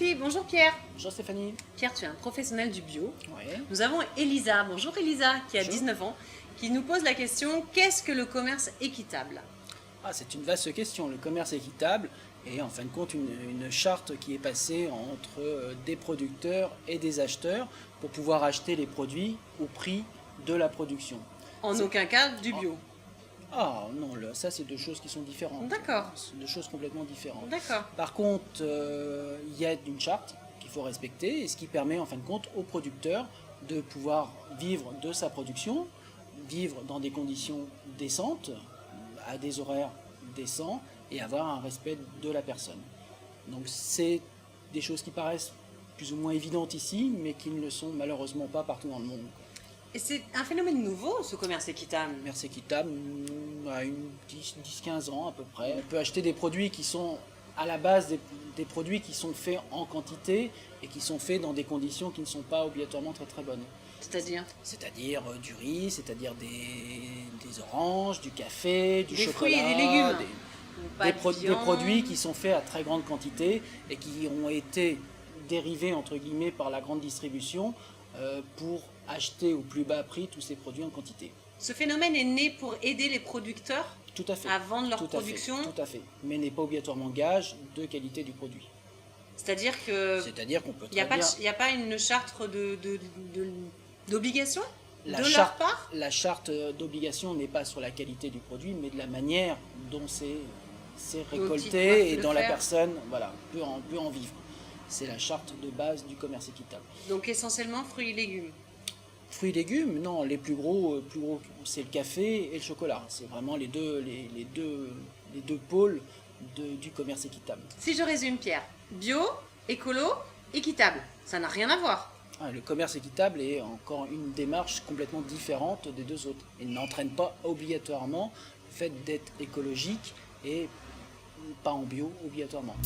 Sophie, bonjour Pierre. Bonjour Stéphanie. Pierre, tu es un professionnel du bio. Ouais. Nous avons Elisa, bonjour Elisa, qui a Bonjour. 19 ans, qui nous pose la question, qu'est-ce que le commerce équitable? C'est une vaste question. Le commerce équitable est en fin de compte une charte qui est passée entre des producteurs et des acheteurs pour pouvoir acheter les produits au prix de la production. En aucun cas du bio. Ah non, ça c'est deux choses qui sont différentes. D'accord. C'est deux choses complètement différentes. D'accord. Par contre, il y a une charte qu'il faut respecter et ce qui permet en fin de compte aux producteurs de pouvoir vivre de sa production, vivre dans des conditions décentes, à des horaires décents et avoir un respect de la personne. Donc c'est des choses qui paraissent plus ou moins évidentes ici, mais qui ne le sont malheureusement pas partout dans le monde. Et c'est un phénomène nouveau, ce commerce équitable? Commerce équitable, à une 10-15 ans à peu près. On peut acheter des produits qui sont à la base des produits qui sont faits en quantité et qui sont faits dans des conditions qui ne sont pas obligatoirement très très bonnes. C'est-à-dire? C'est-à-dire du riz, c'est-à-dire des oranges, du café, du Des chocolat, fruits et des légumes. Pas de des viande. produits qui sont faits à très grande quantité et qui ont été dérivés entre guillemets par la grande distribution pour acheter au plus bas prix tous ces produits en quantité. Ce phénomène est né pour aider les producteurs Tout à fait. à vendre leur Tout à production? fait, tout à fait. Mais n'est pas obligatoirement gage de qualité du produit. C'est-à-dire que C'est-à-dire qu'on peut il n'y très bien... a pas une charte d'obligation de leur charte, part? la charte d'obligation n'est pas sur la qualité du produit, mais de la manière dont c'est doivent récolté et le dont la faire. personne peut en vivre. C'est la charte de base du commerce équitable. Donc essentiellement fruits et légumes. Fruits et légumes, non, les plus gros c'est le café et le chocolat. C'est vraiment les deux pôles du commerce équitable. Si je résume Pierre, bio, écolo, équitable, ça n'a rien à voir. Le commerce équitable est encore une démarche complètement différente des deux autres. Il n'entraîne pas obligatoirement le fait d'être écologique et pas en bio obligatoirement.